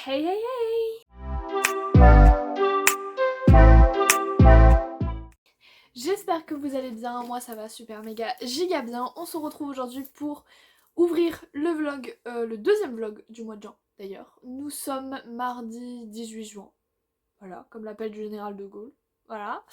Hey hey hey! J'espère que vous allez bien, moi ça va super méga giga bien. On se retrouve aujourd'hui pour ouvrir le vlog, le deuxième vlog du mois de juin d'ailleurs. Nous sommes mardi 18 juin, voilà, comme l'appel du général de Gaulle, voilà.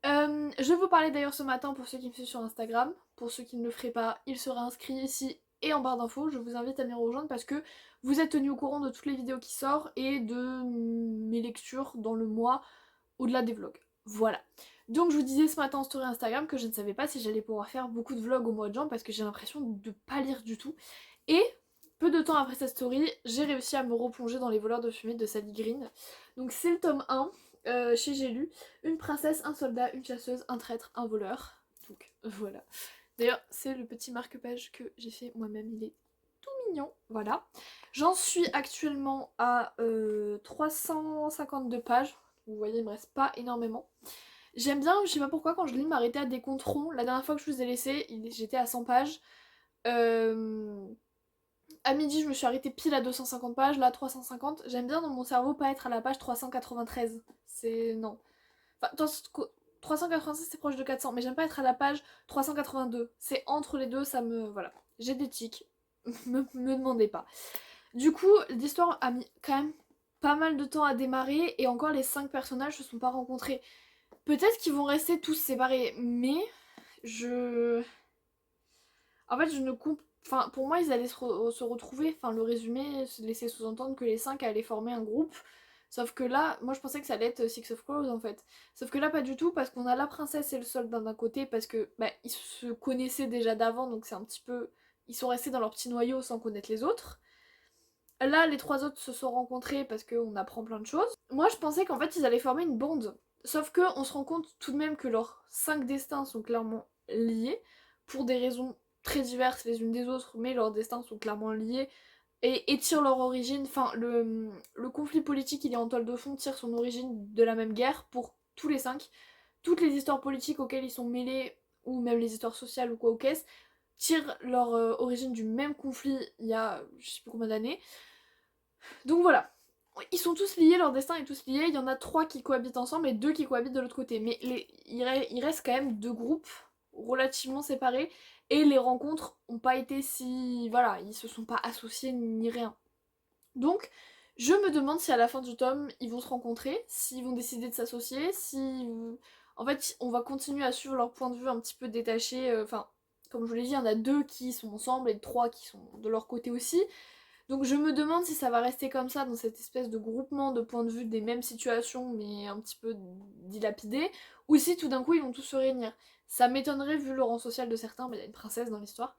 Je vous parlais d'ailleurs ce matin pour ceux qui me suivent sur Instagram. Pour ceux qui ne le feraient pas, il sera inscrit ici et en barre d'infos. Je vous invite à venir rejoindre parce que vous êtes tenus au courant de toutes les vidéos qui sortent et de mes lectures dans le mois au-delà des vlogs. Voilà. Donc je vous disais ce matin en story Instagram que je ne savais pas si j'allais pouvoir faire beaucoup de vlogs au mois de juin parce que j'ai l'impression de pas lire du tout. Et peu de temps après cette story, j'ai réussi à me replonger dans Les voleurs de fumée de Sally Green. Donc c'est le tome 1. Chez J'ai lu, une princesse, un soldat, une chasseuse, un traître, un voleur. Donc voilà. D'ailleurs, c'est le petit marque-page que j'ai fait moi-même, il est tout mignon. Voilà. J'en suis actuellement à 352 pages. Vous voyez, il me reste pas énormément. J'aime bien, je sais pas pourquoi, quand je lis m'arrêter à des comptes ronds. La dernière fois que je vous ai laissé, j'étais à 100 pages. À midi, je me suis arrêtée pile à 250 pages, là 350. J'aime bien dans mon cerveau pas être à la page 393. C'est... non. Enfin, 396 c'est proche de 400, mais j'aime pas être à la page 382. C'est entre les deux, ça me... voilà. J'ai des tics. me demandez pas. Du coup, l'histoire a mis quand même pas mal de temps à démarrer et encore les 5 personnages se sont pas rencontrés. Peut-être qu'ils vont rester tous séparés, mais je... En fait, je ne comprends... Enfin, pour moi, ils allaient se retrouver. Enfin, le résumé laissait sous-entendre que les 5 allaient former un groupe. Sauf que là, moi je pensais que ça allait être Six of Crows en fait. Sauf que là, pas du tout, parce qu'on a la princesse et le soldat d'un côté, parce que bah, ils se connaissaient déjà d'avant, donc c'est un petit peu... Ils sont restés dans leur petit noyau sans connaître les autres. Là, les 3 autres se sont rencontrés parce qu'on apprend plein de choses. Moi, je pensais qu'en fait, ils allaient former une bande. Sauf que on se rend compte tout de même que leurs 5 destins sont clairement liés, pour des raisons très diverses les unes des autres, mais leurs destins sont clairement liés et tirent leur origine. Enfin, le conflit politique, il est en toile de fond, tire son origine de la même guerre pour tous les 5. Toutes les histoires politiques auxquelles ils sont mêlés, ou même les histoires sociales ou quoi au caisse, tirent leur origine du même conflit il y a je sais plus combien d'années. Donc voilà, ils sont tous liés, leur destin est tous lié, il y en a 3 qui cohabitent ensemble et 2 qui cohabitent de l'autre côté. Mais il reste quand même 2 groupes relativement séparés et les rencontres ont pas été si... voilà, ils se sont pas associés ni rien. Donc je me demande si à la fin du tome ils vont se rencontrer, s'ils vont décider de s'associer, si... En fait on va continuer à suivre leur point de vue un petit peu détaché, enfin... Comme je vous l'ai dit, il y en a 2 qui sont ensemble et 3 qui sont de leur côté aussi. Donc je me demande si ça va rester comme ça dans cette espèce de groupement de points de vue des mêmes situations mais un petit peu dilapidés, ou si tout d'un coup ils vont tous se réunir. Ça m'étonnerait vu le rang social de certains, mais il y a une princesse dans l'histoire.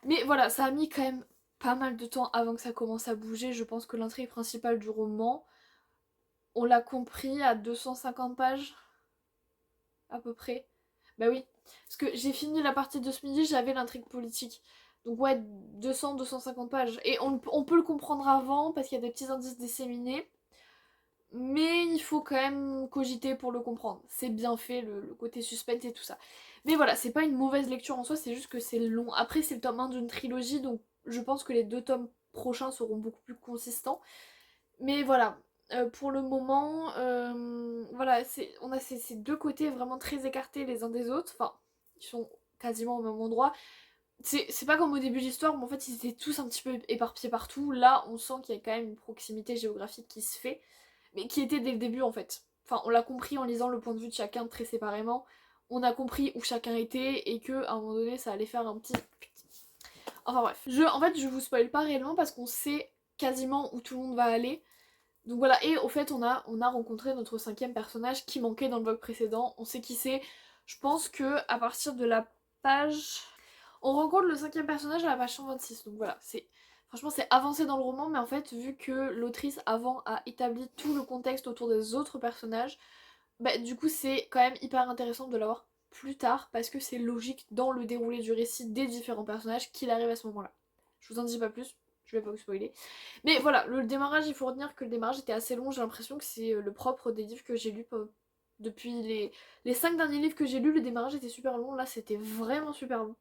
Mais voilà, ça a mis quand même pas mal de temps avant que ça commence à bouger. Je pense que l'intrigue principale du roman, on l'a compris à 250 pages, à peu près. Bah oui, parce que j'ai fini la partie de ce midi, j'avais l'intrigue politique. Donc ouais, 200-250 pages. Et on peut le comprendre avant, parce qu'il y a des petits indices disséminés. Mais il faut quand même cogiter pour le comprendre. C'est bien fait, le côté suspense et tout ça. Mais voilà, c'est pas une mauvaise lecture en soi, c'est juste que c'est long. Après, c'est le tome 1 d'une trilogie, donc je pense que les 2 tomes prochains seront beaucoup plus consistants. Mais voilà, pour le moment, voilà, on a ces 2 côtés vraiment très écartés les uns des autres. Enfin, ils sont quasiment au même endroit. C'est pas comme au début de l'histoire où en fait ils étaient tous un petit peu éparpillés partout. Là, on sent qu'il y a quand même une proximité géographique qui se fait, mais qui était dès le début en fait. Enfin, on l'a compris en lisant le point de vue de chacun très séparément. On a compris où chacun était et que à un moment donné ça allait faire un petit... Enfin bref. En fait, je vous spoil pas réellement parce qu'on sait quasiment où tout le monde va aller. Donc voilà, et au fait on a rencontré notre 5e personnage qui manquait dans le vlog précédent. On sait qui c'est. Je pense que à partir de la page... On rencontre le 5e personnage à la page 126, donc voilà, franchement c'est avancé dans le roman, mais en fait vu que l'autrice avant a établi tout le contexte autour des autres personnages, bah du coup c'est quand même hyper intéressant de l'avoir plus tard, parce que c'est logique dans le déroulé du récit des différents personnages qu'il arrive à ce moment-là. Je vous en dis pas plus, je vais pas vous spoiler. Mais voilà, le démarrage, il faut retenir que le démarrage était assez long, j'ai l'impression que c'est le propre des livres que j'ai lus depuis les 5 derniers livres que j'ai lus, le démarrage était super long, là c'était vraiment super long.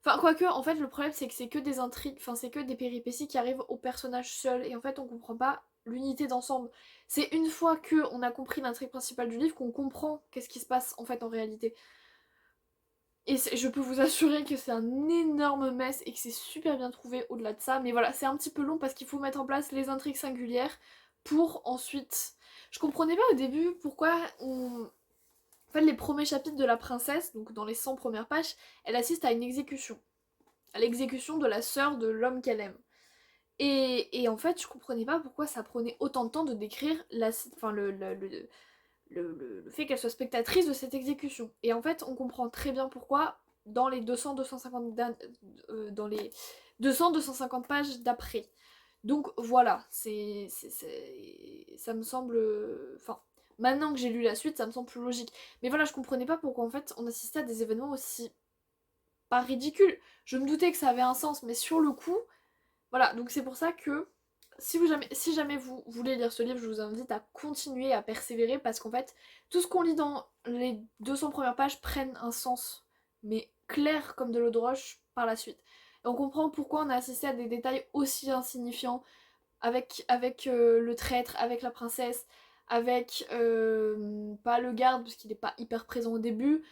Enfin, quoique, en fait, le problème c'est que c'est que des intrigues, enfin, c'est que des péripéties qui arrivent au personnage seul, et en fait, on comprend pas l'unité d'ensemble. C'est une fois qu'on a compris l'intrigue principale du livre qu'on comprend qu'est-ce qui se passe en fait en réalité. Et je peux vous assurer que c'est un énorme mess et que c'est super bien trouvé au-delà de ça. Mais voilà, c'est un petit peu long parce qu'il faut mettre en place les intrigues singulières pour ensuite... Je comprenais pas au début pourquoi on... En fait, les premiers chapitres de la princesse, donc dans les 100 premières pages, elle assiste à une exécution. À l'exécution de la sœur de l'homme qu'elle aime. Et en fait, je comprenais pas pourquoi ça prenait autant de temps de décrire le fait qu'elle soit spectatrice de cette exécution. Et en fait, on comprend très bien pourquoi dans les 200-250 dans les 200-250 pages d'après. Donc voilà, ça me semble... Enfin, maintenant que j'ai lu la suite, ça me semble plus logique. Mais voilà, je comprenais pas pourquoi en fait on assistait à des événements aussi... pas ridicules. Je me doutais que ça avait un sens, mais sur le coup... Voilà, donc c'est pour ça que si jamais vous voulez lire ce livre, je vous invite à continuer à persévérer parce qu'en fait, tout ce qu'on lit dans les 200 premières pages prennent un sens, mais clair comme de l'eau de roche par la suite. Et on comprend pourquoi on a assisté à des détails aussi insignifiants avec le traître, avec la princesse, avec pas le garde parce qu'il n'est pas hyper présent au début,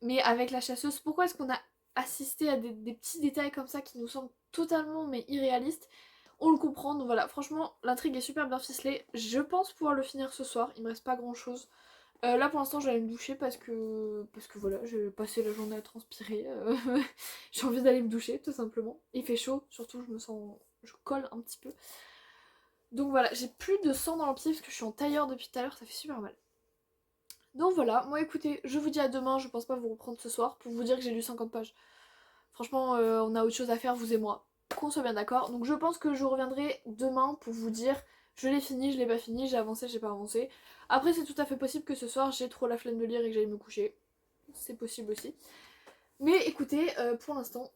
mais avec la chasseuse. Pourquoi est-ce qu'on a assisté à des petits détails comme ça qui nous semblent totalement mais irréalistes? On le comprend, donc voilà, franchement l'intrigue est super bien ficelée. Je pense pouvoir le finir ce soir, il me reste pas grand chose. Là pour l'instant je vais aller me doucher parce que voilà, j'ai passé la journée à transpirer. J'ai envie d'aller me doucher tout simplement. Il fait chaud, surtout je colle un petit peu. Donc voilà, j'ai plus de sang dans le pied parce que je suis en tailleur depuis tout à l'heure, ça fait super mal. Donc voilà, moi écoutez, je vous dis à demain, je pense pas vous reprendre ce soir pour vous dire que j'ai lu 50 pages. Franchement, on a autre chose à faire, vous et moi. Qu'on soit bien d'accord. Donc je pense que je reviendrai demain pour vous dire je l'ai fini, je l'ai pas fini, j'ai avancé, j'ai pas avancé. Après c'est tout à fait possible que ce soir j'ai trop la flemme de lire et que j'aille me coucher. C'est possible aussi. Mais écoutez, pour l'instant,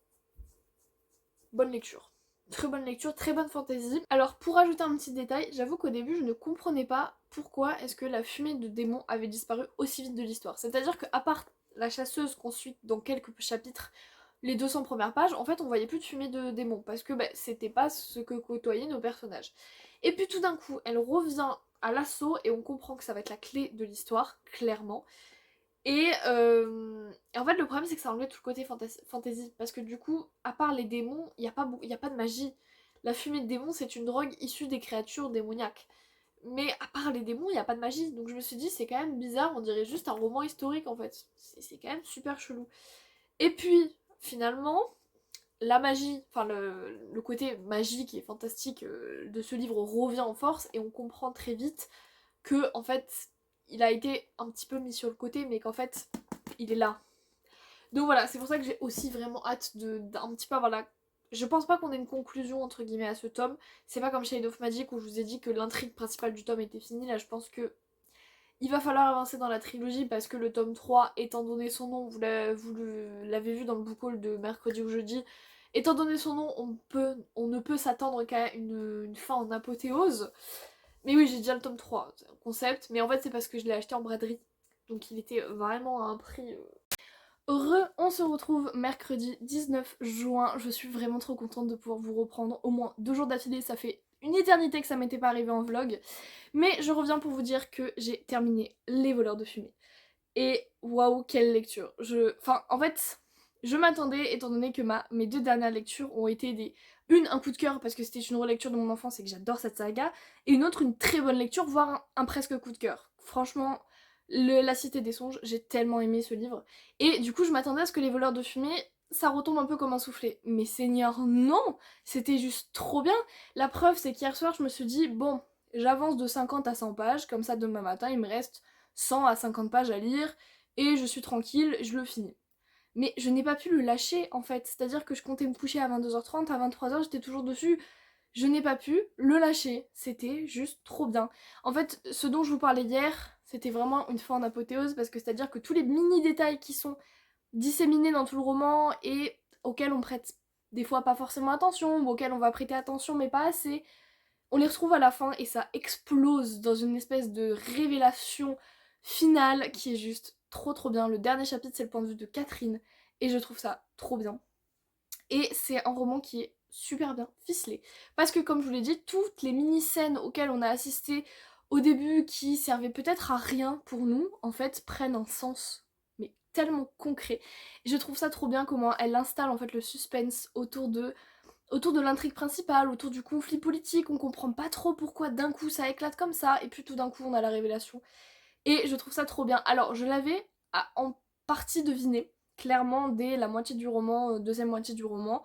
bonne lecture. Très bonne lecture, très bonne fantaisie. Alors pour ajouter un petit détail, j'avoue qu'au début je ne comprenais pas pourquoi est-ce que la fumée de démons avait disparu aussi vite de l'histoire. C'est-à-dire qu'à part la chasseuse qu'on suit dans quelques chapitres, les 200 premières pages, en fait on voyait plus de fumée de démons parce que bah, c'était pas ce que côtoyaient nos personnages. Et puis tout d'un coup elle revient à l'assaut et on comprend que ça va être la clé de l'histoire, clairement. Et en fait, le problème, c'est que ça enlevait tout le côté fantasy. Parce que du coup, à part les démons, il y a pas de magie. La fumée de démons, c'est une drogue issue des créatures démoniaques. Mais à part les démons, il n'y a pas de magie. Donc je me suis dit, c'est quand même bizarre, on dirait juste un roman historique en fait. C'est quand même super chelou. Et puis, finalement, la magie, enfin le côté magique et fantastique de ce livre revient en force et on comprend très vite que, en fait, il a été un petit peu mis sur le côté, mais qu'en fait, il est là. Donc voilà, c'est pour ça que j'ai aussi vraiment hâte d'un petit peu avoir la... Je pense pas qu'on ait une conclusion entre guillemets à ce tome. C'est pas comme Shade of Magic où je vous ai dit que l'intrigue principale du tome était finie. Là, je pense que il va falloir avancer dans la trilogie parce que le tome 3, étant donné son nom, vous l'avez vu dans le book haul de mercredi ou jeudi, étant donné son nom, on ne peut s'attendre qu'à une fin en apothéose. Mais oui, j'ai déjà le tome 3, c'est un concept, mais en fait c'est parce que je l'ai acheté en braderie. Donc il était vraiment à un prix... On se retrouve mercredi 19 juin. Je suis vraiment trop contente de pouvoir vous reprendre au moins 2 jours d'affilée. Ça fait une éternité que ça m'était pas arrivé en vlog. Mais je reviens pour vous dire que j'ai terminé Les Voleurs de Fumée. Et waouh, quelle lecture. Enfin, en fait, je m'attendais, étant donné que mes 2 dernières lectures ont été un coup de cœur parce que c'était une relecture de mon enfance et que j'adore cette saga, et une autre, une très bonne lecture, voire un presque coup de cœur. Franchement, La Cité des Songes, j'ai tellement aimé ce livre. Et du coup, je m'attendais à ce que Les Voleurs de Fumée, ça retombe un peu comme un soufflé. Mais Seigneur, non! C'était juste trop bien. La preuve, c'est qu'hier soir, je me suis dit, bon, j'avance de 50 à 100 pages, comme ça demain matin, il me reste 100 à 50 pages à lire, et je suis tranquille, je le finis. Mais je n'ai pas pu le lâcher en fait, c'est-à-dire que je comptais me coucher à 22h30, à 23h j'étais toujours dessus, je n'ai pas pu le lâcher, c'était juste trop bien. En fait, ce dont je vous parlais hier, c'était vraiment une fin en apothéose, parce que c'est-à-dire que tous les mini-détails qui sont disséminés dans tout le roman, et auxquels on prête des fois pas forcément attention, ou auxquels on va prêter attention mais pas assez, on les retrouve à la fin et ça explose dans une espèce de révélation finale qui est juste trop trop bien. Le dernier chapitre c'est le point de vue de Catherine et je trouve ça trop bien. Et c'est un roman qui est super bien ficelé. Parce que comme je vous l'ai dit, toutes les mini-scènes auxquelles on a assisté au début qui servaient peut-être à rien pour nous, en fait, prennent un sens, mais tellement concret. Et je trouve ça trop bien comment elle installe en fait le suspense autour de l'intrigue principale, autour du conflit politique. On comprend pas trop pourquoi d'un coup ça éclate comme ça, et puis tout d'un coup on a la révélation. Et je trouve ça trop bien. Alors je l'avais en partie deviné, clairement dès la moitié du roman, deuxième moitié du roman,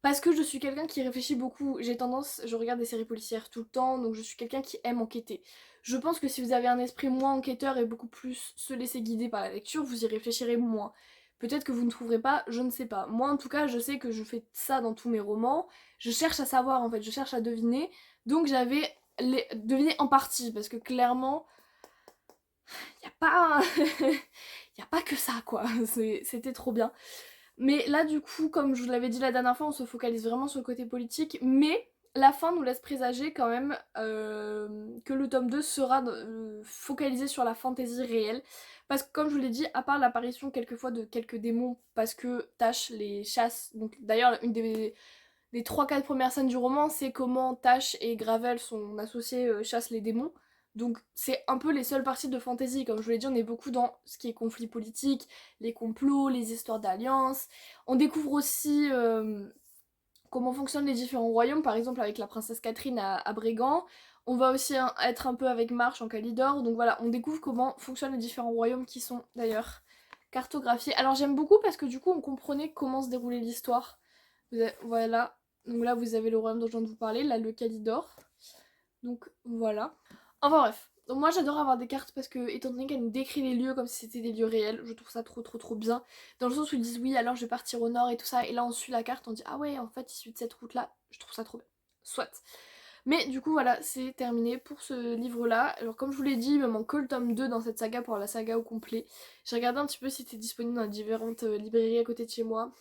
parce que je suis quelqu'un qui réfléchit beaucoup. J'ai tendance, je regarde des séries policières tout le temps, donc je suis quelqu'un qui aime enquêter. Je pense que si vous avez un esprit moins enquêteur et beaucoup plus se laisser guider par la lecture, vous y réfléchirez moins. Peut-être que vous ne trouverez pas, je ne sais pas. Moi en tout cas, je sais que je fais ça dans tous mes romans. Je cherche à savoir en fait, je cherche à deviner. Donc j'avais deviné en partie, parce que clairement, y a pas... y a pas que ça quoi. C'était trop bien. Mais là du coup, comme je vous l'avais dit la dernière fois, on se focalise vraiment sur le côté politique, mais la fin nous laisse présager quand même que le tome 2 sera focalisé sur la fantaisie réelle. Parce que comme je vous l'ai dit, à part l'apparition quelquefois de quelques démons, parce que Tash les chasse, donc d'ailleurs une des 3-4 premières scènes du roman, c'est comment Tash et Gravel, son associé, chassent les démons. Donc c'est un peu les seules parties de fantasy. Comme je vous l'ai dit, on est beaucoup dans ce qui est conflit politique, les complots, les histoires d'alliance. On découvre aussi comment fonctionnent les différents royaumes, par exemple avec la princesse Catherine à Brégant. On va aussi être un peu avec Marche en Calidor. Donc voilà, on découvre comment fonctionnent les différents royaumes qui sont d'ailleurs cartographiés. Alors j'aime beaucoup parce que du coup on comprenait comment se déroulait l'histoire. Voilà, donc là vous avez le royaume dont je viens de vous parler, là le Calidor. Donc voilà. Enfin bref, donc moi j'adore avoir des cartes parce que étant donné qu'elles nous décrit les lieux comme si c'était des lieux réels, je trouve ça trop bien. Dans le sens où ils disent oui alors je vais partir au nord et tout ça, et là on suit la carte, on dit ah ouais en fait il suit de cette route là, je trouve ça trop bien. Soit. Mais du coup voilà, c'est terminé pour ce livre là. Alors comme je vous l'ai dit, il me manque que le tome 2 dans cette saga pour avoir la saga au complet. J'ai regardé un petit peu si c'était disponible dans les différentes librairies à côté de chez moi.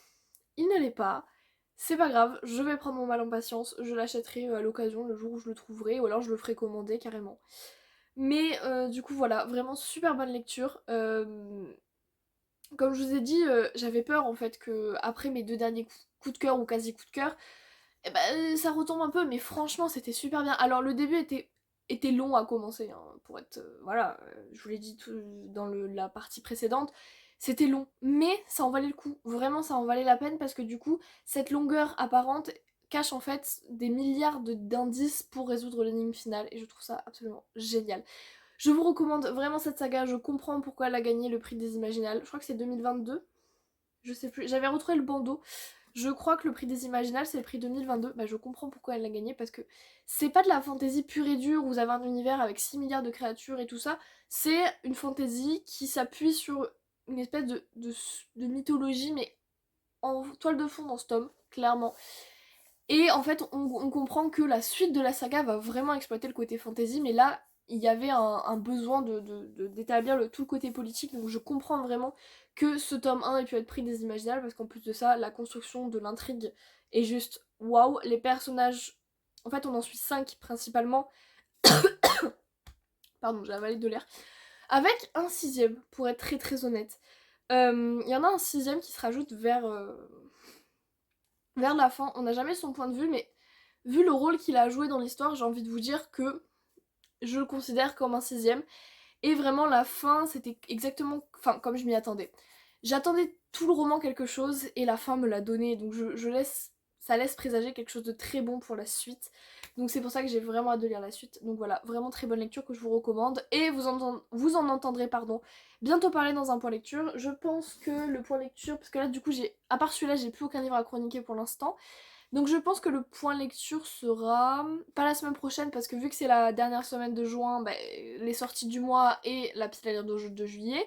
Il ne l'est pas. C'est pas grave, je vais prendre mon mal en patience, je l'achèterai à l'occasion le jour où je le trouverai, ou alors je le ferai commander carrément. Mais du coup voilà, vraiment super bonne lecture. Comme je vous ai dit, j'avais peur en fait que après mes deux derniers coups de cœur ou quasi coups de cœur, eh ben, ça retombe un peu, mais franchement c'était super bien. Alors le début était long à commencer, hein, pour être... voilà, je vous l'ai dit dans la partie précédente, c'était long, mais ça en valait le coup. Vraiment ça en valait la peine parce que du coup, cette longueur apparente cache en fait des milliards d'indices pour résoudre l'énigme finale, et je trouve ça absolument génial. Je vous recommande vraiment cette saga, je comprends pourquoi elle a gagné le prix des Imaginales. Je crois que c'est 2022, je sais plus, j'avais retrouvé le bandeau. Je crois que le prix des Imaginales c'est le prix 2022, bah je comprends pourquoi elle l'a gagné, parce que c'est pas de la fantaisie pure et dure où vous avez un univers avec 6 milliards de créatures et tout ça, c'est une fantaisie qui s'appuie sur une espèce de mythologie, mais en toile de fond dans ce tome, clairement. Et en fait, on comprend que la suite de la saga va vraiment exploiter le côté fantasy, mais là, il y avait un besoin d'établir tout le côté politique, donc je comprends vraiment que ce tome 1 ait pu être pris des Imaginales, parce qu'en plus de ça, la construction de l'intrigue est juste waouh. Les personnages, en fait, on en suit 5 principalement. Pardon, j'ai avalé de l'air. Avec un sixième, pour être très honnête. Il y en a un sixième qui se rajoute vers la fin. On n'a jamais son point de vue, mais vu le rôle qu'il a joué dans l'histoire, j'ai envie de vous dire que je le considère comme un sixième. Et vraiment, la fin, c'était exactement comme je m'y attendais. J'attendais tout le roman quelque chose, et la fin me l'a donné. Donc ça laisse présager quelque chose de très bon pour la suite. Donc c'est pour ça que j'ai vraiment hâte de lire la suite. Donc voilà, vraiment très bonne lecture que je vous recommande. Et vous en entendrez bientôt parler dans un point lecture. Je pense que le point lecture, parce que là du coup, à part celui-là, j'ai plus aucun livre à chroniquer pour l'instant. Donc je pense que le point lecture sera pas la semaine prochaine, parce que vu que c'est la dernière semaine de juin, bah, les sorties du mois et la petite à lire de juillet.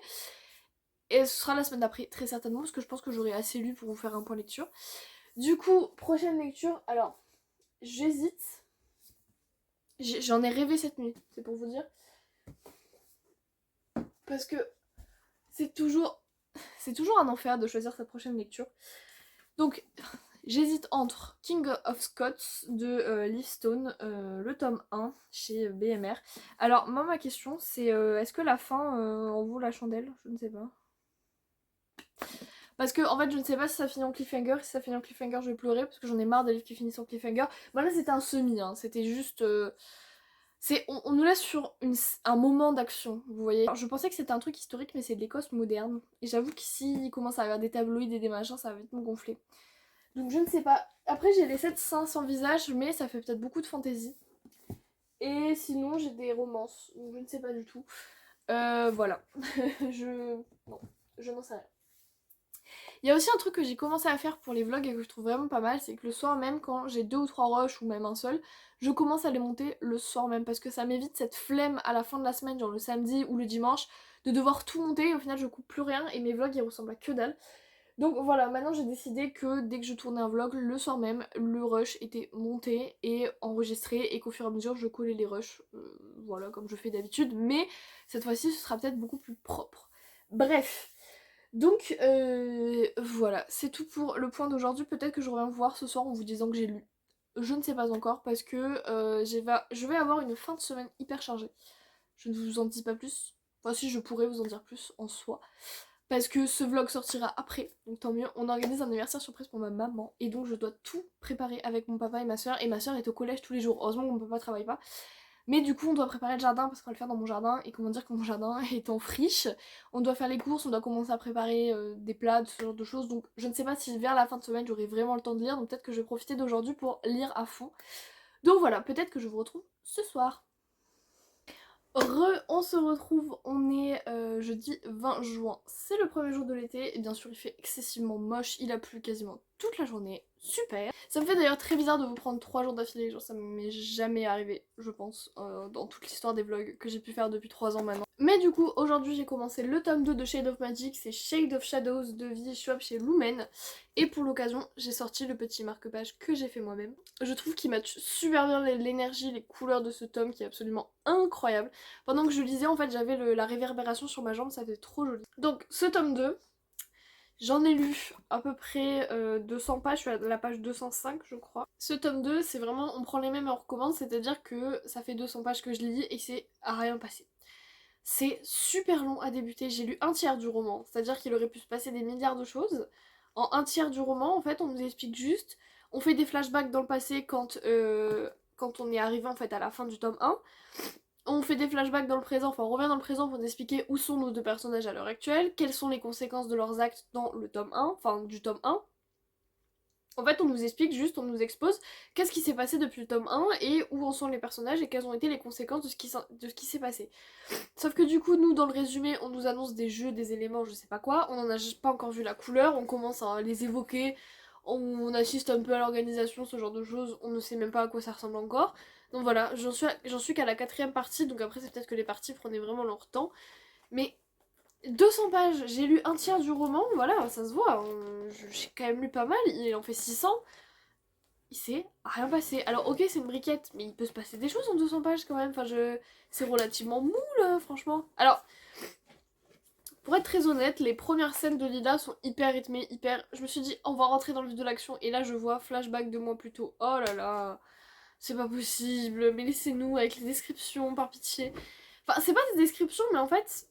Et ce sera la semaine d'après, très certainement, parce que je pense que j'aurai assez lu pour vous faire un point lecture. Du coup, prochaine lecture, alors j'hésite. J'en ai rêvé cette nuit, c'est pour vous dire. Parce que c'est toujours un enfer de choisir sa prochaine lecture. Donc j'hésite entre King of Scots de Liv Stone, le tome 1 chez BMR. Alors moi ma question c'est est-ce que la fin en vaut la chandelle? Je ne sais pas. Parce que en fait je ne sais pas si ça finit en cliffhanger, si ça finit en cliffhanger je vais pleurer parce que j'en ai marre des livres qui finissent en cliffhanger. Bah là c'était un semi, hein. C'était juste... on nous laisse sur un moment d'action, vous voyez. Alors, je pensais que c'était un truc historique mais c'est de l'Écosse moderne. Et j'avoue qu'ici il commence à y avoir des tabloïds et des machins, ça va vite me gonfler. Donc je ne sais pas. Après j'ai les 7 seins sans visage mais ça fait peut-être beaucoup de fantaisie. Et sinon j'ai des romances, donc je ne sais pas du tout. Voilà. Non, je n'en sais rien. Il y a aussi un truc que j'ai commencé à faire pour les vlogs et que je trouve vraiment pas mal, c'est que le soir même, quand j'ai 2 ou 3 rushs ou même un seul, je commence à les monter le soir même parce que ça m'évite cette flemme à la fin de la semaine, genre le samedi ou le dimanche, de devoir tout monter et au final je coupe plus rien et mes vlogs ils ressemblent à que dalle. Donc voilà, maintenant j'ai décidé que dès que je tournais un vlog, le soir même, le rush était monté et enregistré et qu'au fur et à mesure je collais les rushs, voilà, comme je fais d'habitude, mais cette fois-ci ce sera peut-être beaucoup plus propre. Bref. Donc voilà, c'est tout pour le point d'aujourd'hui. Peut-être que je reviens vous voir ce soir en vous disant que j'ai lu. Je ne sais pas encore parce que je vais avoir une fin de semaine hyper chargée. Je ne vous en dis pas plus. Enfin si, je pourrais vous en dire plus en soi. Parce que ce vlog sortira après, donc tant mieux. On organise un anniversaire surprise pour ma maman et donc je dois tout préparer avec mon papa et ma soeur. Et ma soeur est au collège tous les jours. Heureusement que mon papa travaille pas. Mais du coup on doit préparer le jardin parce qu'on va le faire dans mon jardin. Et comment dire que mon jardin est en friche. On doit faire les courses, on doit commencer à préparer des plats, ce genre de choses. Donc je ne sais pas si vers la fin de semaine j'aurai vraiment le temps de lire. Donc peut-être que je vais profiter d'aujourd'hui pour lire à fond. Donc voilà, peut-être que je vous retrouve ce soir. On se retrouve, on est jeudi 20 juin, c'est le premier jour de l'été, et bien sûr il fait excessivement moche, il a plu quasiment toute la journée, super. Ça me fait d'ailleurs très bizarre de vous prendre 3 jours d'affilée, genre ça m'est jamais arrivé, je pense, dans toute l'histoire des vlogs que j'ai pu faire depuis 3 ans maintenant. Mais du coup, aujourd'hui j'ai commencé le tome 2 de Shade of Magic, c'est Shade of Shadows de V. Schwab chez Lumen, et pour l'occasion j'ai sorti le petit marque-page que j'ai fait moi-même. Je trouve qu'il match super bien l'énergie, les couleurs de ce tome qui est absolument incroyable. Pendant que je lisais, en fait, j'avais la réverbération sur ma jambe, ça fait trop joli. Donc, ce tome 2, j'en ai lu à peu près 200 pages, je suis à la page 205, je crois. Ce tome 2, c'est vraiment, on prend les mêmes et on recommence, c'est-à-dire que ça fait 200 pages que je lis et c'est à rien passé. C'est super long à débuter, j'ai lu un tiers du roman, c'est-à-dire qu'il aurait pu se passer des milliards de choses. En un tiers du roman, en fait, on nous explique juste, on fait des flashbacks dans le passé quand on est arrivé en fait à la fin du tome 1. On fait des flashbacks dans le présent, enfin on revient dans le présent pour nous expliquer où sont nos deux personnages à l'heure actuelle, quelles sont les conséquences de leurs actes dans le tome 1, enfin du tome 1. En fait on nous explique juste, on nous expose qu'est-ce qui s'est passé depuis le tome 1 et où en sont les personnages et quelles ont été les conséquences de ce qui s'est passé. Sauf que du coup nous dans le résumé on nous annonce des jeux, des éléments, je sais pas quoi, on n'en a pas encore vu la couleur, on commence à les évoquer, on assiste un peu à l'organisation, ce genre de choses, on ne sait même pas à quoi ça ressemble encore. Donc voilà, j'en suis qu'à la 4ème partie, donc après c'est peut-être que les parties prenaient vraiment leur temps. Mais 200 pages, j'ai lu un tiers du roman, voilà, ça se voit, j'ai quand même lu pas mal, il en fait 600, il s'est rien passé. Alors ok c'est une briquette, mais il peut se passer des choses en 200 pages quand même, enfin c'est relativement mou là, franchement. Alors, pour être très honnête, les premières scènes de Lila sont hyper rythmées, hyper... Je me suis dit, on va rentrer dans le vif de l'action, et là je vois flashback 2 mois plus tôt, oh là là... C'est pas possible, mais laissez-nous avec les descriptions, par pitié. Enfin, c'est pas des descriptions, mais en fait,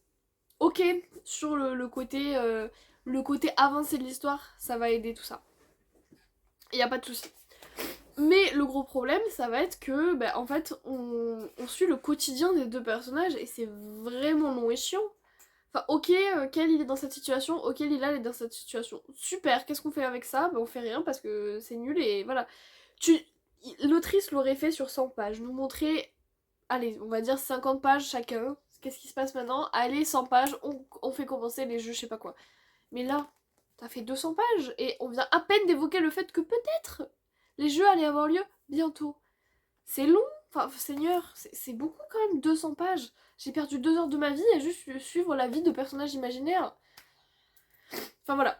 ok, sur le côté avancé de l'histoire, ça va aider tout ça. Y a pas de souci. Mais le gros problème, ça va être que, bah, en fait, on suit le quotidien des deux personnages et c'est vraiment long et chiant. Enfin, ok, Kel il est dans cette situation, ok, Lila elle est dans cette situation. Super, qu'est-ce qu'on fait avec ça? Bah, on fait rien parce que c'est nul et voilà. L'autrice l'aurait fait sur 100 pages, nous montrer, allez, on va dire 50 pages chacun. Qu'est-ce qui se passe maintenant? Allez, 100 pages, on fait commencer les jeux, je sais pas quoi. Mais là, t'as fait 200 pages et on vient à peine d'évoquer le fait que peut-être les jeux allaient avoir lieu bientôt. C'est long, enfin, Seigneur, c'est beaucoup quand même, 200 pages. J'ai perdu 2 heures de ma vie à juste suivre la vie de personnages imaginaires. Enfin voilà.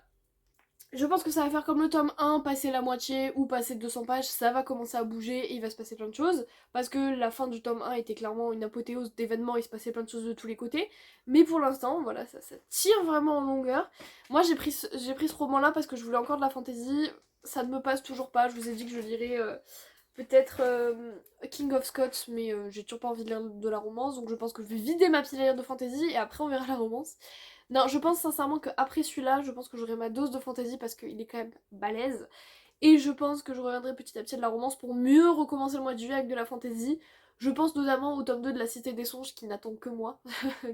Je pense que ça va faire comme le tome 1, passer la moitié ou passer 200 pages, ça va commencer à bouger et il va se passer plein de choses. Parce que la fin du tome 1 était clairement une apothéose d'événements, il se passait plein de choses de tous les côtés. Mais pour l'instant, voilà, ça tire vraiment en longueur. Moi j'ai pris ce roman là parce que je voulais encore de la fantasy. Ça ne me passe toujours pas, je vous ai dit que je lirais peut-être King of Scots, mais j'ai toujours pas envie de lire de la romance, donc je pense que je vais vider ma pile de fantasy et après on verra la romance. Non, je pense sincèrement qu'après celui-là, je pense que j'aurai ma dose de fantasy parce qu'il est quand même balèze. Et je pense que je reviendrai petit à petit de la romance pour mieux recommencer le mois de juillet avec de la fantasy. Je pense notamment au tome 2 de La Cité des Songes qui n'attend que moi.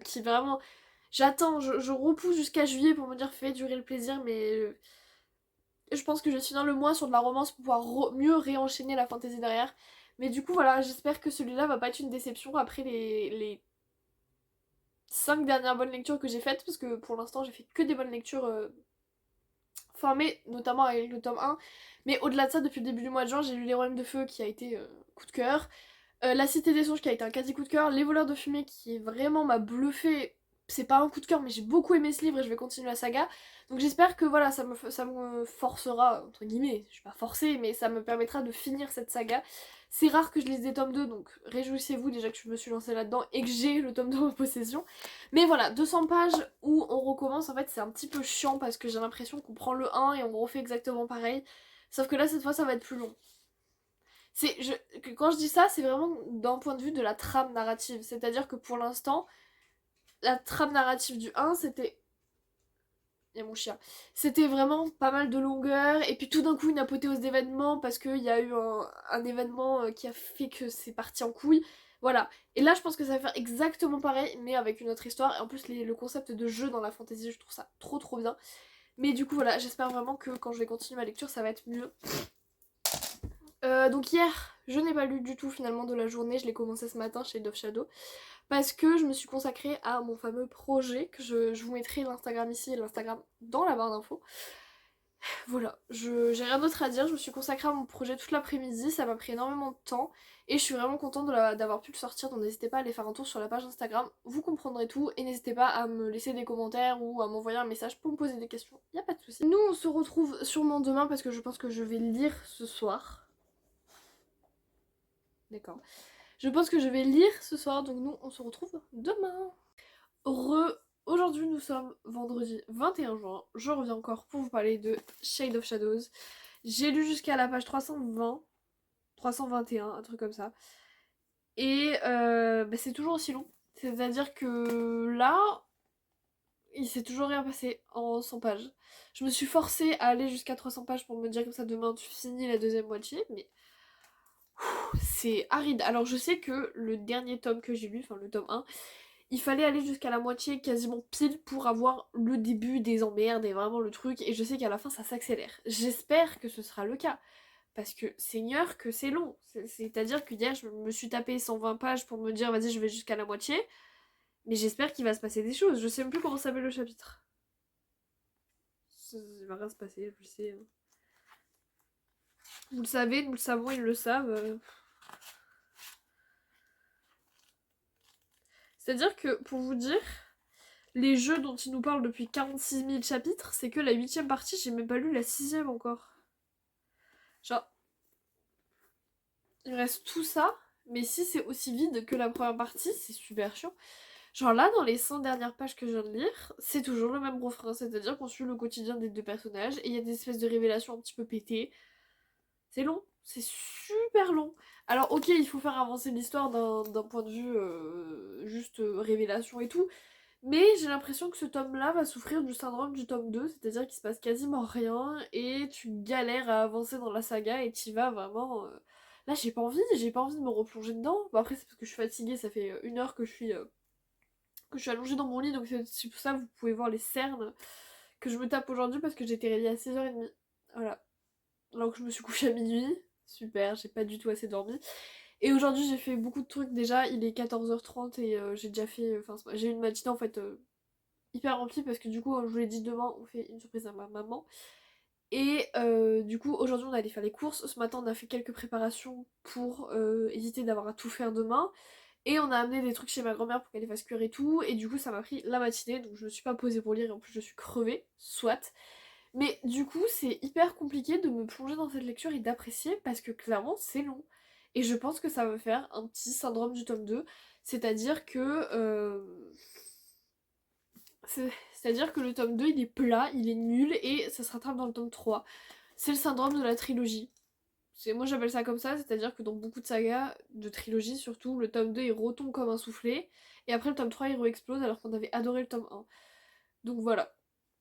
Qui vraiment... J'attends, je repousse jusqu'à juillet pour me dire fais durer le plaisir, mais je pense que je vais finir le mois sur de la romance pour pouvoir mieux réenchaîner la fantasy derrière. Mais du coup voilà, j'espère que celui-là va pas être une déception après les 5 dernières bonnes lectures que j'ai faites, parce que pour l'instant j'ai fait que des bonnes lectures fin mai, notamment avec le tome 1. Mais au-delà de ça, depuis le début du mois de juin, j'ai lu Les Royaumes de Feu qui a été coup de cœur. La Cité des Songes qui a été un quasi coup de cœur. Les Voleurs de Fumée qui vraiment m'a bluffé. C'est pas un coup de cœur, mais j'ai beaucoup aimé ce livre et je vais continuer la saga. Donc j'espère que voilà, ça me forcera, entre guillemets, je suis pas forcée, mais ça me permettra de finir cette saga. C'est rare que je lise des tomes 2, donc réjouissez-vous déjà que je me suis lancée là-dedans et que j'ai le tome 2 en possession. Mais voilà, 200 pages où on recommence, en fait c'est un petit peu chiant parce que j'ai l'impression qu'on prend le 1 et on refait exactement pareil. Sauf que là cette fois ça va être plus long. Quand je dis ça, c'est vraiment d'un point de vue de la trame narrative. C'est-à-dire que pour l'instant, la trame narrative du 1, c'était... Il y a mon chien. C'était vraiment pas mal de longueur, et puis tout d'un coup une apothéose d'événements parce qu'il y a eu un événement qui a fait que c'est parti en couille. Voilà. Et là, je pense que ça va faire exactement pareil, mais avec une autre histoire. Et en plus, le concept de jeu dans la fantasy, je trouve ça trop trop bien. Mais du coup, voilà, j'espère vraiment que quand je vais continuer ma lecture, ça va être mieux. Donc hier, je n'ai pas lu du tout finalement de la journée, je l'ai commencé ce matin chez Dove Shadow, parce que je me suis consacrée à mon fameux projet, que je vous mettrai l'Instagram ici et l'Instagram dans la barre d'infos. Voilà, j'ai rien d'autre à dire, je me suis consacrée à mon projet toute l'après-midi, ça m'a pris énormément de temps, et je suis vraiment contente d'avoir pu le sortir, donc n'hésitez pas à aller faire un tour sur la page Instagram, vous comprendrez tout, et n'hésitez pas à me laisser des commentaires ou à m'envoyer un message pour me poser des questions, y a pas de souci. Nous on se retrouve sûrement demain parce que je pense que je vais lire ce soir. D'accord. Je pense que je vais lire ce soir, donc nous on se retrouve demain. Aujourd'hui nous sommes vendredi 21 juin, je reviens encore pour vous parler de Shade of Shadows. J'ai lu jusqu'à la page 320, 321, un truc comme ça. Et c'est toujours aussi long. C'est-à-dire que là, il s'est toujours rien passé en 100 pages. Je me suis forcée à aller jusqu'à 300 pages pour me dire comme ça demain tu finis la deuxième moitié, mais c'est aride. Alors je sais que le dernier tome que j'ai lu, enfin le tome 1, il fallait aller jusqu'à la moitié quasiment pile pour avoir le début des emmerdes et vraiment le truc, et je sais qu'à la fin ça s'accélère. J'espère que ce sera le cas, parce que Seigneur que c'est long. C'est-à-dire que hier je me suis tapé 120 pages pour me dire vas-y je vais jusqu'à la moitié, mais j'espère qu'il va se passer des choses. Je sais même plus comment s'appelle le chapitre. Il va rien se passer, je le sais. Vous le savez, nous le savons, ils le savent. C'est-à-dire que, pour vous dire, les jeux dont ils nous parlent depuis 46 000 chapitres, c'est que la 8ème partie, j'ai même pas lu la 6ème encore. Genre, il me reste tout ça, mais si c'est aussi vide que la première partie, c'est super chiant. Genre là, dans les 100 dernières pages que je viens de lire, c'est toujours le même refrain, c'est-à-dire qu'on suit le quotidien des deux personnages, et il y a des espèces de révélations un petit peu pétées. C'est long, c'est super long. Alors ok, il faut faire avancer l'histoire d'un point de vue juste révélation et tout, mais j'ai l'impression que ce tome-là va souffrir du syndrome du tome 2, c'est-à-dire qu'il se passe quasiment rien et tu galères à avancer dans la saga et t'y vas vraiment... Là j'ai pas envie de me replonger dedans. Bon, après c'est parce que je suis fatiguée, ça fait 1 heure que je suis allongée dans mon lit, donc c'est pour ça que vous pouvez voir les cernes que je me tape aujourd'hui parce que j'étais réveillée à 6h30. Voilà. Alors que je me suis couchée à minuit. Super, j'ai pas du tout assez dormi. Et aujourd'hui j'ai fait beaucoup de trucs déjà, il est 14h30 et j'ai déjà fait... Enfin j'ai eu une matinée en fait hyper remplie parce que du coup comme je vous l'ai dit demain on fait une surprise à ma maman. Et du coup aujourd'hui on allait faire les courses, ce matin on a fait quelques préparations pour éviter d'avoir à tout faire demain. Et on a amené des trucs chez ma grand-mère pour qu'elle les fasse cuire et tout, et du coup ça m'a pris la matinée, donc je me suis pas posée pour lire et en plus je suis crevée, soit. Mais du coup, c'est hyper compliqué de me plonger dans cette lecture et d'apprécier parce que clairement, c'est long. Et je pense que ça va faire un petit syndrome du tome 2, c'est-à-dire que c'est-à-dire que le tome 2, il est plat, il est nul et ça se rattrape dans le tome 3. C'est le syndrome de la trilogie. Moi j'appelle ça comme ça, c'est-à-dire que dans beaucoup de sagas, de trilogies surtout, le tome 2 il retombe comme un soufflé, et après le tome 3 il re-explose alors qu'on avait adoré le tome 1. Donc voilà.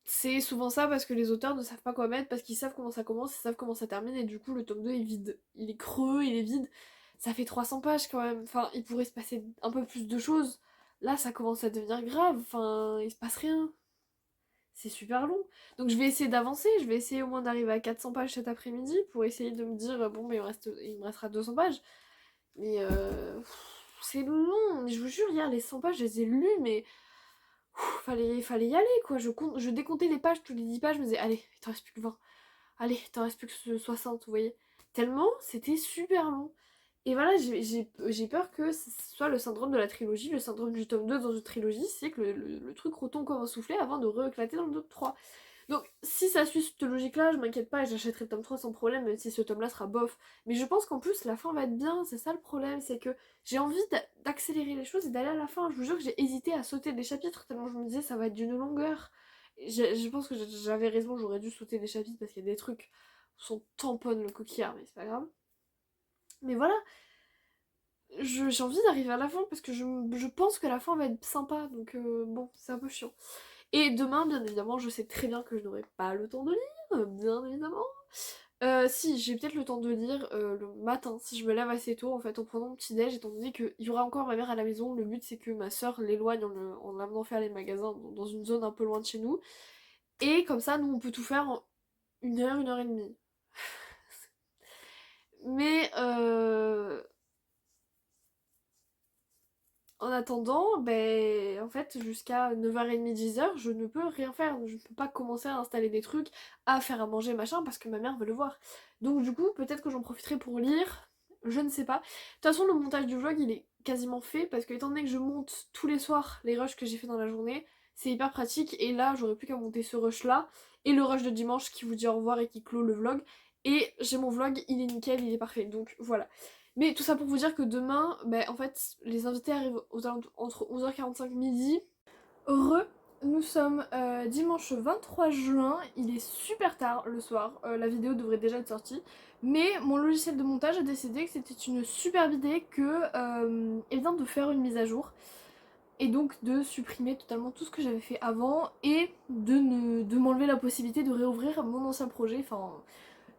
C'est souvent ça parce que les auteurs ne savent pas quoi mettre, parce qu'ils savent comment ça commence, ils savent comment ça termine, et du coup le tome 2 est vide. Il est creux, il est vide. Ça fait 300 pages quand même. Enfin, il pourrait se passer un peu plus de choses. Là, ça commence à devenir grave. Enfin, il se passe rien. C'est super long. Donc je vais essayer d'avancer. Je vais essayer au moins d'arriver à 400 pages cet après-midi pour essayer de me dire, bon, mais il me restera 200 pages. Mais c'est long. Mais je vous jure, hier, les 100 pages, je les ai lues, mais fallait y aller, quoi. Je décomptais les pages, toutes les 10 pages, je me disais, allez, il t'en reste plus que 20. Allez, il t'en reste plus que 60, vous voyez. Tellement, c'était super long. Et voilà, j'ai peur que ce soit le syndrome de la trilogie, le syndrome du tome 2 dans une trilogie, c'est que le truc retombe comme un soufflet avant de re-éclater dans le tome 3. Donc, si ça suit cette logique-là, je m'inquiète pas et j'achèterai le tome 3 sans problème, même si ce tome-là sera bof. Mais je pense qu'en plus, la fin va être bien, c'est ça le problème, c'est que j'ai envie d'accélérer les choses et d'aller à la fin. Je vous jure que j'ai hésité à sauter des chapitres tellement je me disais ça va être d'une longueur. Je pense que j'avais raison, j'aurais dû sauter des chapitres parce qu'il y a des trucs où on tamponne le coquillard, mais c'est pas grave. Mais voilà, j'ai envie d'arriver à la fin parce que je pense que la fin va être sympa, donc bon, c'est un peu chiant. Et demain, bien évidemment, je sais très bien que je n'aurai pas le temps de lire, bien évidemment. Si, j'ai peut-être le temps de lire le matin, si je me lève assez tôt, en fait, en prenant mon petit déj, étant donné qu'il y aura encore ma mère à la maison. Le but, c'est que ma soeur l'éloigne en l'amenant faire les magasins dans une zone un peu loin de chez nous. Et comme ça, nous, on peut tout faire en 1 heure et demie. Mais en attendant, ben, en fait, jusqu'à 9h30, 10h, je ne peux rien faire. Je ne peux pas commencer à installer des trucs, à faire à manger, machin, parce que ma mère veut le voir. Donc du coup, peut-être que j'en profiterai pour lire, je ne sais pas. De toute façon, le montage du vlog, il est quasiment fait, parce que étant donné que je monte tous les soirs les rushs que j'ai fait dans la journée, c'est hyper pratique, et là, j'aurais plus qu'à monter ce rush-là, et le rush de dimanche qui vous dit au revoir et qui clôt le vlog. Et j'ai mon vlog, il est nickel, il est parfait, donc voilà. Mais tout ça pour vous dire que demain, en fait, les invités arrivent entre 11h45 midi. Nous sommes dimanche 23 juin, il est super tard le soir, la vidéo devrait déjà être sortie. Mais mon logiciel de montage a décidé que c'était une superbe idée et bien de faire une mise à jour. Et donc de supprimer totalement tout ce que j'avais fait avant et de m'enlever la possibilité de réouvrir mon ancien projet. Enfin,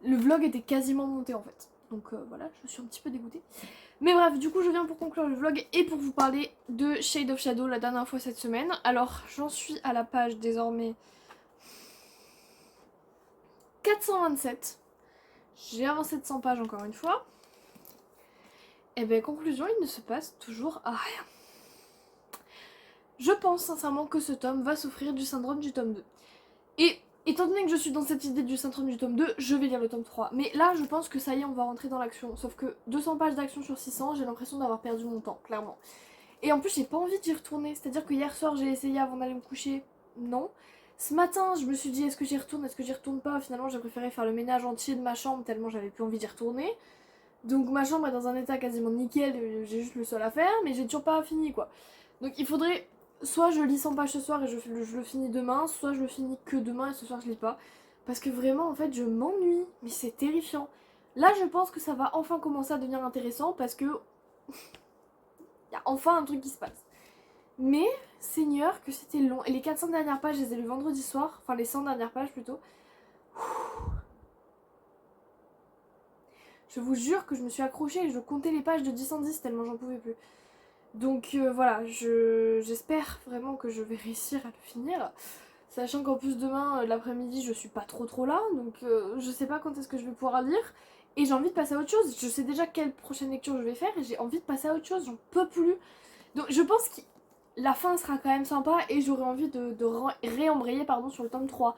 le vlog était quasiment monté en fait. Donc voilà, je suis un petit peu dégoûtée. Mais bref, du coup je viens pour conclure le vlog et pour vous parler de Shade of Shadow la dernière fois cette semaine. Alors j'en suis à la page désormais 427. J'ai avancé de 100 pages encore une fois. Et bien conclusion, il ne se passe toujours rien. Je pense sincèrement que ce tome va souffrir du syndrome du tome 2. Et étant donné que je suis dans cette idée du syndrome du tome 2, je vais lire le tome 3. Mais là, je pense que ça y est, on va rentrer dans l'action. Sauf que 200 pages d'action sur 600, j'ai l'impression d'avoir perdu mon temps, clairement. Et en plus, j'ai pas envie d'y retourner. C'est-à-dire que hier soir, j'ai essayé avant d'aller me coucher. Non. Ce matin, je me suis dit, est-ce que j'y retourne, est-ce que j'y retourne pas. Finalement, j'ai préféré faire le ménage entier de ma chambre tellement j'avais plus envie d'y retourner. Donc ma chambre est dans un état quasiment nickel, j'ai juste le sol à faire, mais j'ai toujours pas fini quoi. Donc il faudrait, soit je lis 100 pages ce soir et je le finis demain, soit je le finis que demain et ce soir je lis pas. Parce que vraiment en fait je m'ennuie, mais c'est terrifiant. Là je pense que ça va enfin commencer à devenir intéressant parce que y a enfin un truc qui se passe. Mais Seigneur que c'était long. Et les 400 dernières pages je les ai lues vendredi soir, enfin les 100 dernières pages plutôt. Je vous jure que je me suis accrochée et je comptais les pages de 10 en 10 tellement j'en pouvais plus. Donc voilà, j'espère vraiment que je vais réussir à le finir. Sachant qu'en plus demain, l'après-midi, je suis pas trop là. Donc je sais pas quand est-ce que je vais pouvoir lire. Et j'ai envie de passer à autre chose. Je sais déjà quelle prochaine lecture je vais faire et j'ai envie de passer à autre chose. J'en peux plus. Donc je pense que la fin sera quand même sympa et j'aurai envie de réembrayer sur le tome 3.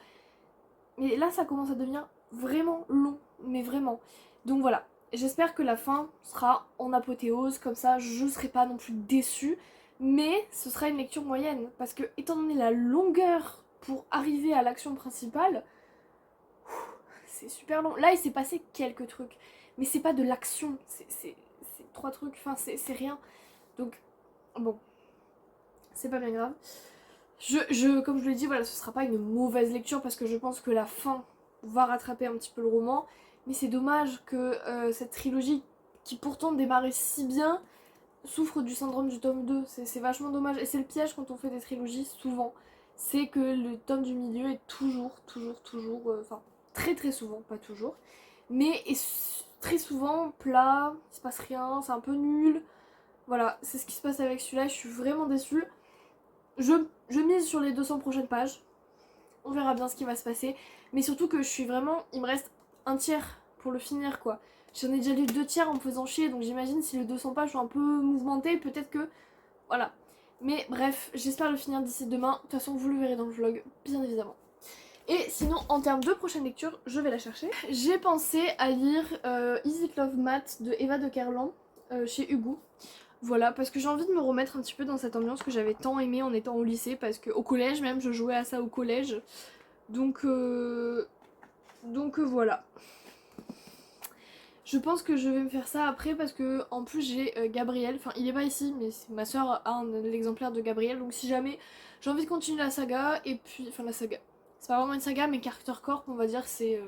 Mais là, ça commence à devenir vraiment long. Mais vraiment. Donc voilà. J'espère que la fin sera en apothéose, comme ça je serai pas non plus déçue, mais ce sera une lecture moyenne, parce que étant donné la longueur pour arriver à l'action principale, c'est super long. Là il s'est passé quelques trucs, mais c'est pas de l'action, c'est 3 trucs, enfin c'est rien. Donc bon, c'est pas bien grave. Comme je l'ai dit, voilà, ce sera pas une mauvaise lecture, parce que je pense que la fin va rattraper un petit peu le roman. mais c'est dommage que cette trilogie, qui pourtant démarrait si bien, souffre du syndrome du tome 2. C'est vachement dommage. Et c'est le piège quand on fait des trilogies, souvent. C'est que le tome du milieu est toujours, enfin, très très souvent, pas toujours, mais est très souvent plat, il se passe rien, c'est un peu nul. Voilà, c'est ce qui se passe avec celui-là, je suis vraiment déçue. Je mise sur les 200 prochaines pages. On verra bien ce qui va se passer. Mais surtout que je suis vraiment... Il me reste un tiers pour le finir, quoi. J'en ai déjà lu 2 tiers en me faisant chier, donc j'imagine si les 200 pages sont un peu mouvementées, peut-être que... Voilà. Mais bref, j'espère le finir d'ici demain. De toute façon, vous le verrez dans le vlog, bien évidemment. Et sinon, en termes de prochaine lecture, je vais la chercher. J'ai pensé à lire Is It Love Math de Eva de Kerlan chez Hugo. Voilà, parce que j'ai envie de me remettre un petit peu dans cette ambiance que j'avais tant aimée en étant au lycée, parce qu'au collège même, je jouais à ça au collège. Donc voilà. Je pense que je vais me faire ça après parce que en plus j'ai Gabriel, enfin il est pas ici mais ma soeur a l'exemplaire de Gabriel, donc si jamais j'ai envie de continuer la saga, et puis, enfin la saga, c'est pas vraiment une saga mais Character Corp on va dire c'est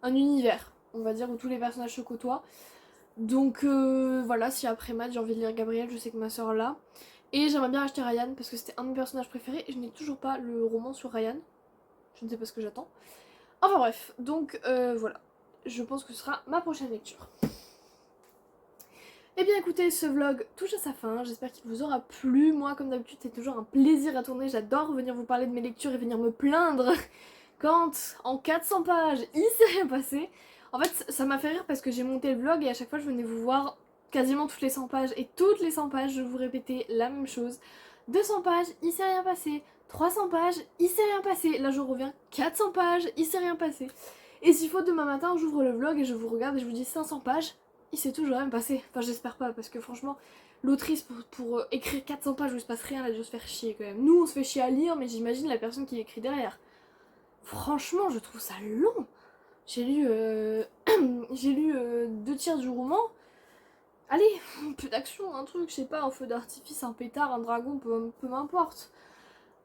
un univers, on va dire où tous les personnages se côtoient. Donc voilà, si après Matt j'ai envie de lire Gabriel, je sais que ma soeur l'a. Et j'aimerais bien acheter Ryan parce que c'était un de mes personnages préférés et je n'ai toujours pas le roman sur Ryan. Je ne sais pas ce que j'attends. Enfin bref, donc voilà. Je pense que ce sera ma prochaine lecture. Et bien écoutez, ce vlog touche à sa fin, j'espère qu'il vous aura plu. Moi comme d'habitude c'est toujours un plaisir à tourner, j'adore venir vous parler de mes lectures et venir me plaindre quand en 400 pages il s'est rien passé. En fait ça m'a fait rire parce que j'ai monté le vlog et à chaque fois je venais vous voir quasiment toutes les 100 pages, et toutes les 100 pages je vous répétais la même chose. 200 pages, il s'est rien passé. 300 pages, il s'est rien passé. Là je reviens, 400 pages, il s'est rien passé. Et s'il faut, demain matin j'ouvre le vlog et je vous regarde et je vous dis 500 pages, il s'est toujours rien passé. Enfin j'espère pas, parce que franchement l'autrice pour écrire 400 pages où il se passe rien, elle a dû se faire chier quand même. Nous on se fait chier à lire, mais j'imagine la personne qui écrit derrière. Franchement je trouve ça long. J'ai lu, j'ai lu 2 tiers du roman. Allez, un peu d'action, un truc, je sais pas, un feu d'artifice, un pétard, un dragon, peu m'importe.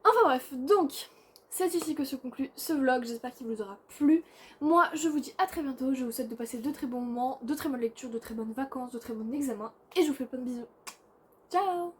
Enfin bref, donc, c'est ici que se conclut ce vlog, j'espère qu'il vous aura plu. Moi, je vous dis à très bientôt, je vous souhaite de passer de très bons moments, de très bonnes lectures, de très bonnes vacances, de très bons examens, et je vous fais plein de bisous. Ciao!